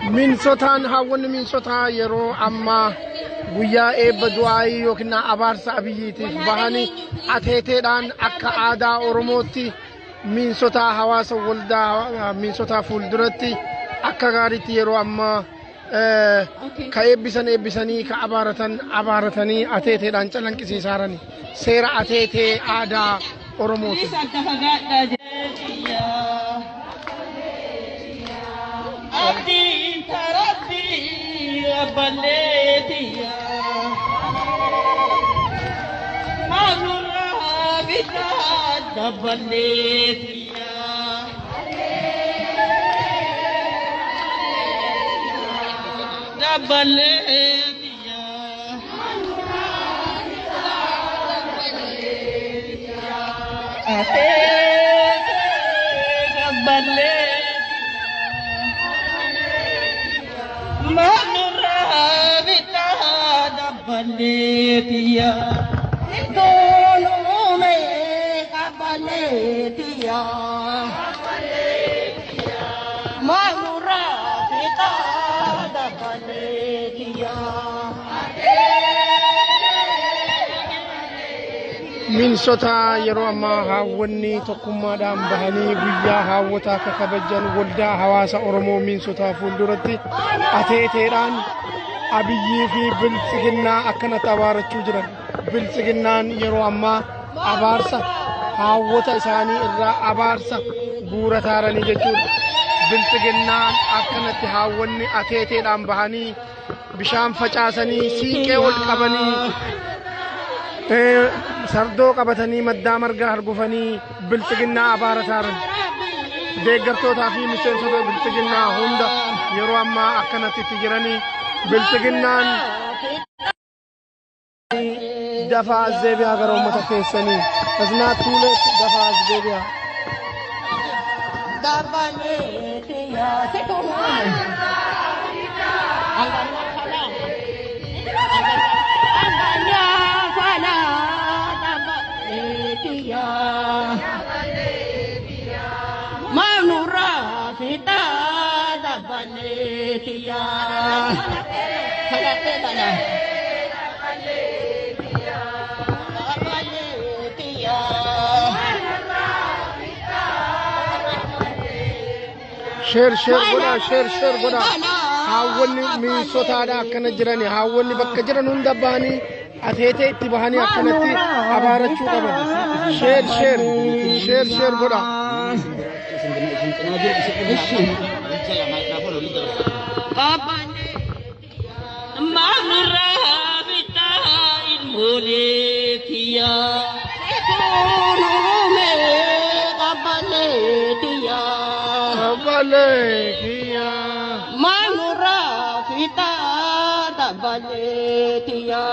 من سوتان هاون من سوتا يرو أما guyyaa eebba du'aayii yookiin abaarsa abiyyiitiif bahanii ateeteedhaan akka aadaa oromootti miinsotaa hawaasa waldaa miinsotaa fuulduratti akka gaariitti yeroo ammaa ka eebbisanii ka abaaratanii ateeteedhaan calanqisiisaarani seera ateetee aadaa oromooti. Baletia Manura Vita da Baletia da Baletia Ate da Baletia Manura Baletia, dono me Baletia, Manura Vita da Baletia. Minsota yeroo ammaa haawwanni tokkummaadhaan bahanii guyyaa haawwataa akka kabajan waldaa hawaasa Oromoo minsotaa fuulduratti ateeteedhaan abiyyii fi biltsiginnaa akkanatti abaarachuu jiran. Biltsiginnaan yeroo ammaa abaarsa haawwata isaanii irraa abaarsa guurataaranii jechuudha. Biltsiginnaan akkanatti haawwanni ateeteedhaan bahanii bishaan facaasanii siiqee ol qabanii sardoo qabatanii maddaa margaa hargufanii biltsiginnaa abaarataaran. Deeggartootaa fi miseensota biltsiginnaa hunda yeroo ammaa akkanatti itti jiranii biltsiginnaan dafaa azzeebiyaa gara uummata keessanii asnaa tuuleet dafaa azzeebiyaa. Manura Vita da Baletia. Share goda haawwanni minsotaadha akkana jirani haawwanni bakka jiran hunda bahanii ateetee itti bahanii akkanatti abaarachuu qaban. Share goda. Manura Vita in Baletia, Baletia, Manura Vita da Baletia.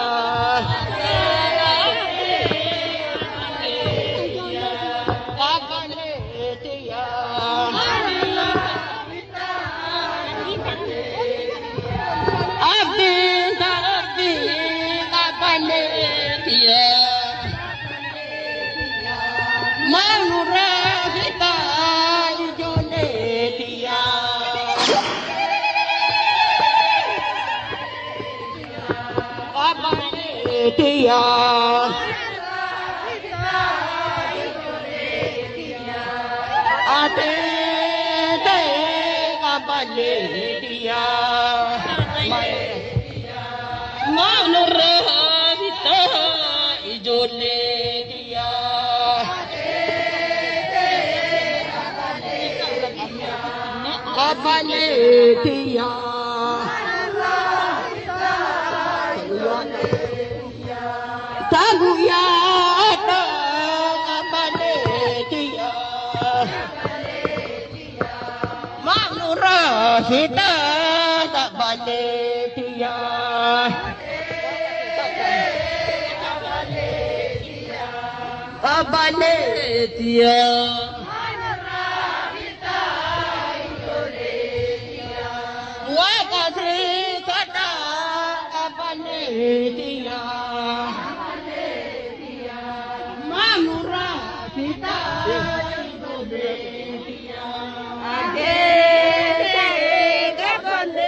Manura Vita Ijoletia Baletia Ate Baletia Manura Vita Ijoletia Baletia Taguyata Baletia Manura Vita Baletia Baletia Baletia Manura Vita Baletia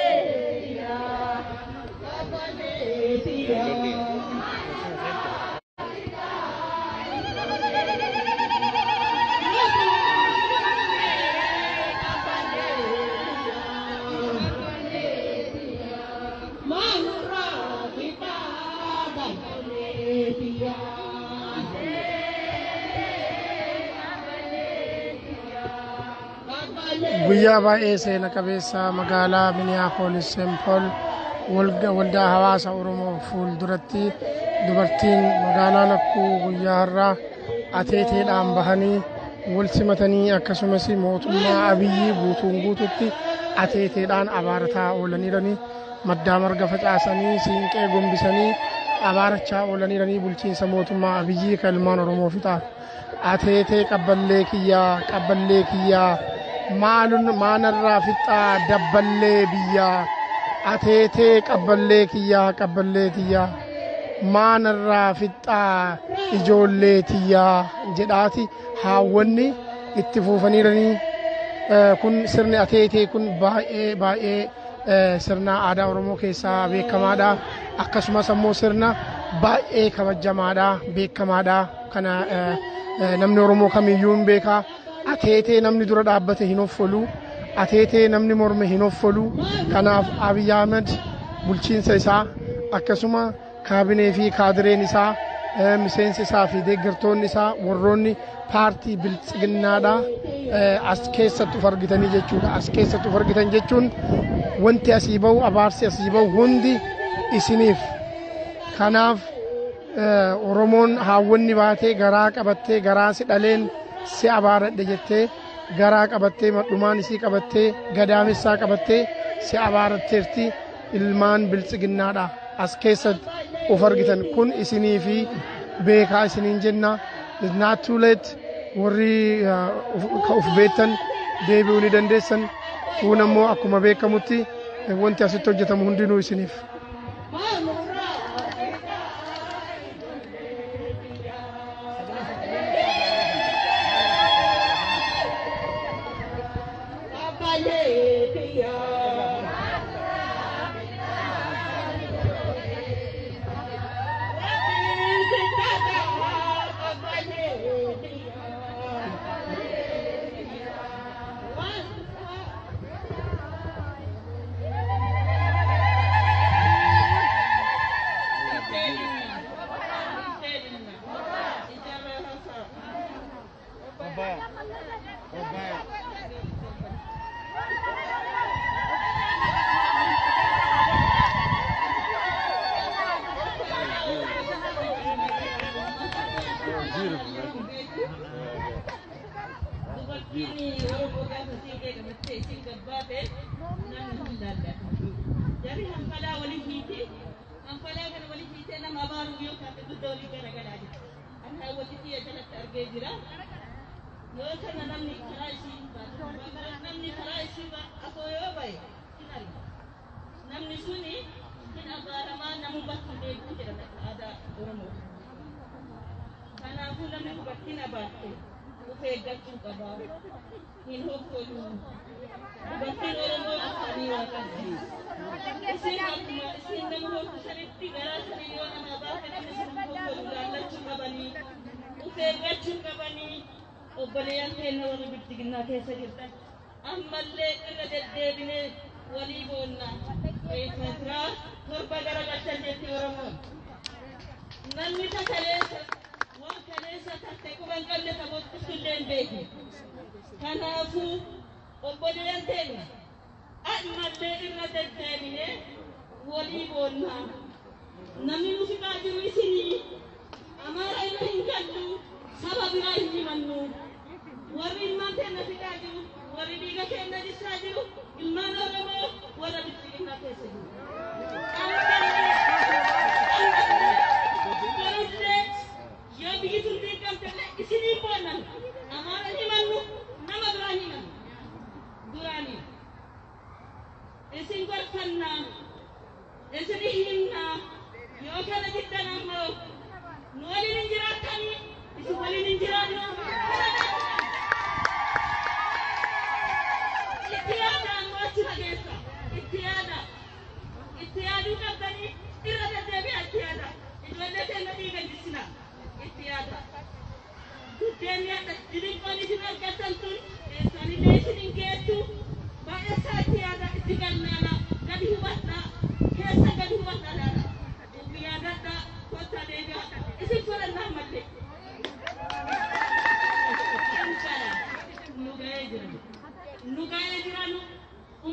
guyyaa baay'ee seena qabeessa magaalaa Minneapolis St. Paul waldaa hawaasa Oromoo fuulduratti dubartiin magaalaa lakkuu guyyaa har'aa ateeteedhaan bahanii wal simatanii akkasumas mootummaa Abiyyi guutuun guututti ateeteedhaan abaarataa oolaniiranii maddaa marga facaasanii siinqee gombisanii abaarachaa oolaniiranii bulchiinsa mootummaa Abiyyi kalmaan Oromoo fixaa ateetee qabballee kiyyaa maanarraa fixaa dabballee biyyaa ateetee qabballee kiyyaa maanarraa fixaa ijoollee tiyyaa jedhaati haawwanni itti fuufaniiranii kun sirni ateetee kun baay'ee sirna aadaa Oromoo keessaa beekamaadha akkasumas ammoo sirna baay'ee kabajamaadha beekamaadha kana namni Oromoo kamiyyuu hin beeka ateetee namni dura dhaabbate hin offolu ateetee namni morme hin offolu kanaaf Abiy Ahmed bulchiinsa isaa akkasuma kaabinee fi kaadireen isaa miseensi isaa fi deeggartoonni isaa warroonni paartii biltsiginnaadha as keessatti uf argitanii jechuudha as keessatti uf argitan jechuun wanti asii bahu abaarsi asii bahu hundi isiniif kanaaf Oromoon haawwanni baatee garaa qabattee garaa si dhaleen si abaaradhe jettee garaa qabattee madhumaan isii qabattee gadaamessaa qabattee si abaaratteerti ilmaan biltsiginnaadha as keessatti uf argitan kun isinii fi beekaa isiniin jenna is not too late warri uf beektan deebi'uu ni dandeessan kun ammoo akkuma beekamutti wanti asitti hojjetamu hundinuu isiniif.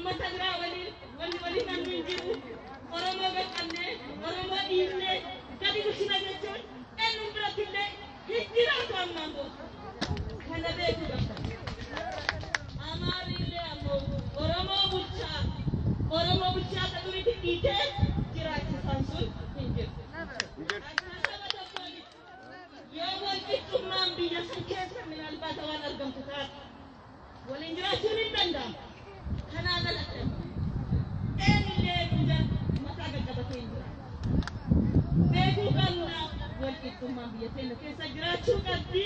ummata biraa waliin namni hin jiru. Oromoo beekamne, Oromoo dhiifne, gadi guddina jechuun eenyuun biratti illee hin jiraatu ammaan booda. Kana beekuu qabda. Amaarillee ammoo Oromoo bulchaa akka duriitti dhiitee jiraachisaan sun hin jiru. Saba tokkoon yoo wal qixxummaan biyya san keessa minaalbaata waan argamtu taate waliin jiraachuun hin danda'amu. Kanaan alatti eenyullee biyya mataa gaggabatee hin jira. Beekuu qabna wal qixxummaan biyya keenya keessa jiraachuu qabdi.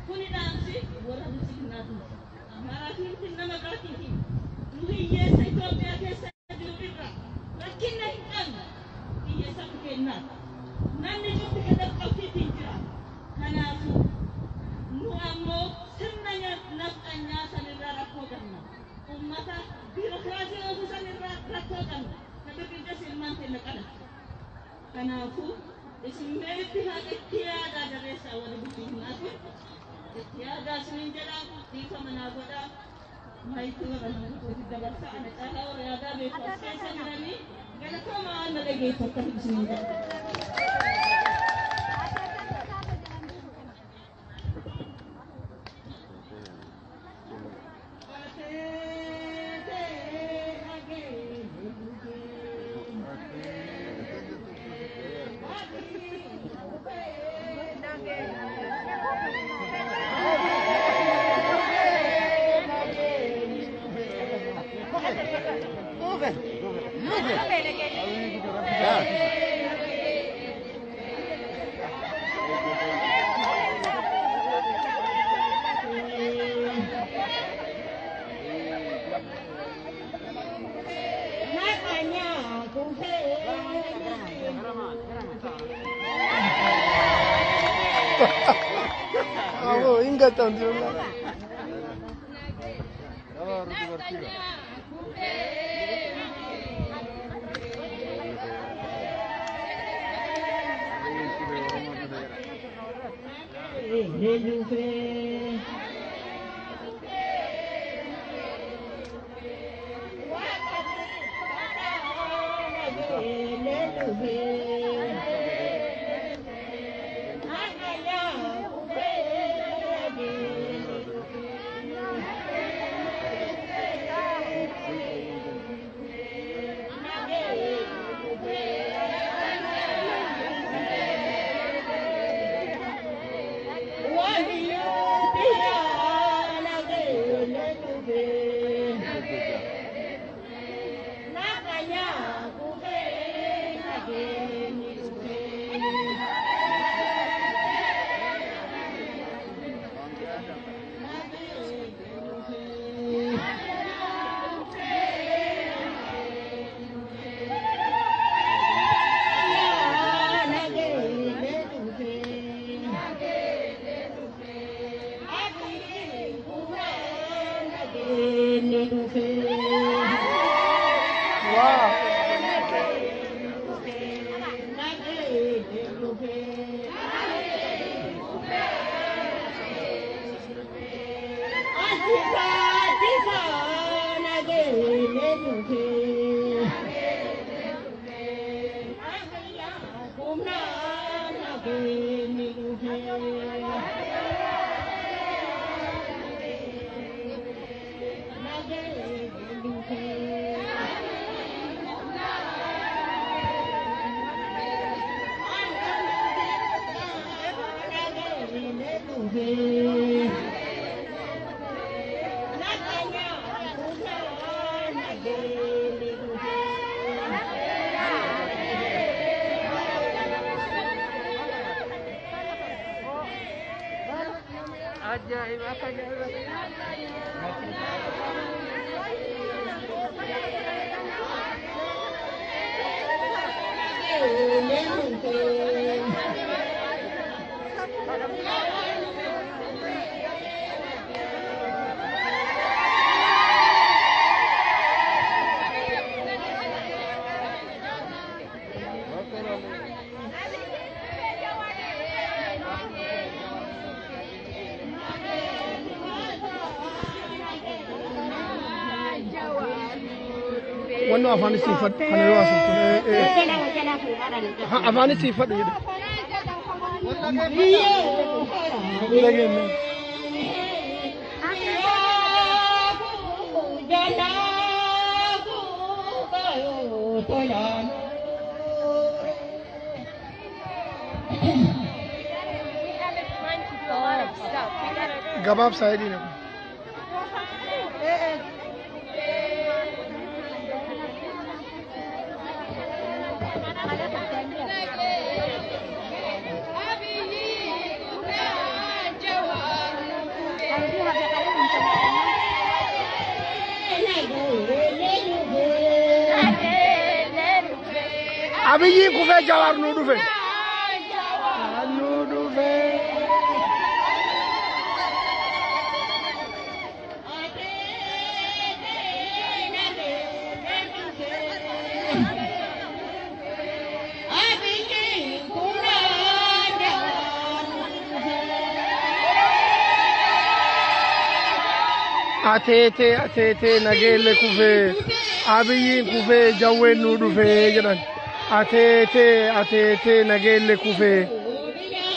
Kuni dhaamsi warra bulchiinsaati. Amaaraa nama biraatiin nu hiyyeessa Itoophiyaa keessa jiru irra rakkina hin qabne hiyyeessa kennaa. Namni cufti gada qabsiitiin jira. Kanaafuu nu ammoo sirna nafxanyaa sanirraa rakkoo qabna. Ummata biirokiraasii oofuu sanirraa rakkoo qabna. Kabirqinqas ilmaan keenya qalatti. Kanaafuu isin meetti haqetti yaadaa jabeessaa warra bulchiinsaati. Yaadaa sinin jedhaa dhiifa manaa godhaa. Maayitii warra namoota dabarsaa ana caalaa warra yaadaa beeku as keessa jiranii galatoomaa ana dhageeffata sinin jedha. Oh, ingatan juga. وانو افاني سيفد انا لو اسف افاني سيفد Gabab saya di nak. Abi ye kufe jawar nudu fe. Nudu fe. Atete nagele kufe abiyin kufe jawe nudu fe jalan atete nagele kufe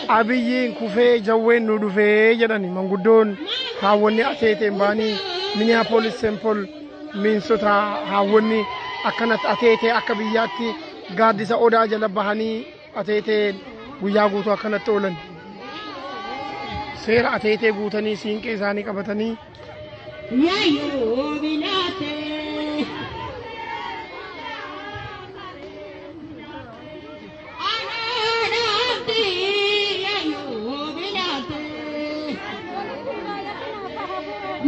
abiyin kufe jawe nudu fe jalan mangudon hawoni atete mbani Minneapolis Simple minsota hawoni akanat atete akabiyati gadisa oda jala bahani atete guyya guutu akanat tolan seera atete guutani siinqee isaanii qabatanii Ya yubilate Anarati ya yubilate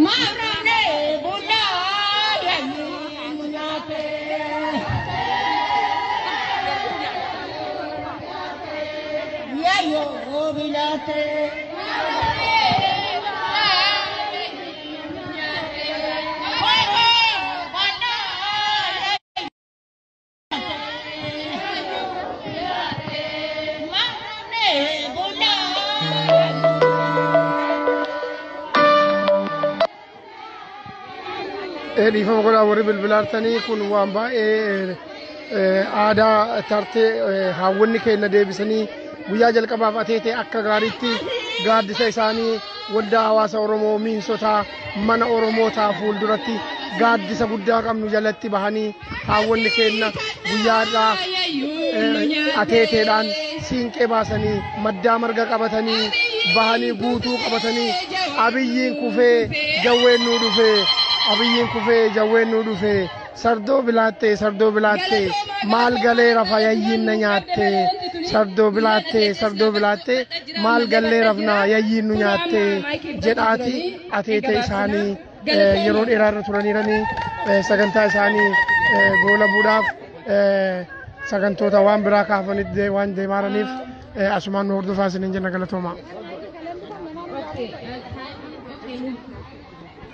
Mavrane Buddha ya yubilate Ya yubilate ريفهم قلا ورب البلارتني كن وامبا آدا ترتي هاوني كنا ديبسني ويا جل كباب أتيتي أكا غاريتي غاد سيساني ودا هواس أورمو مين سوتا من أورمو تافول درتي غاد سبودا كم نجلتي بهاني هاوني كنا ويا دا أتيتي دان سينك باسني مدّا مرغا كبتني بهاني بوتو كبتني أبيين كوفي جوين نودو في अभी कुफे जवे नूडू फे सर्दो बिलाते माल गले रफा यही नहीं आते सर्दो बिलाते माल गले रफना यही नहीं आते जेदाती आते थे सानी यरोड इरार तुरनी रनी सगंता सानी गोला बुढ़ाफ सगंतो तवाम बिरा काफनित देवान देमारनिफ आसमान नूर दुफासिन इंजन गलतोमा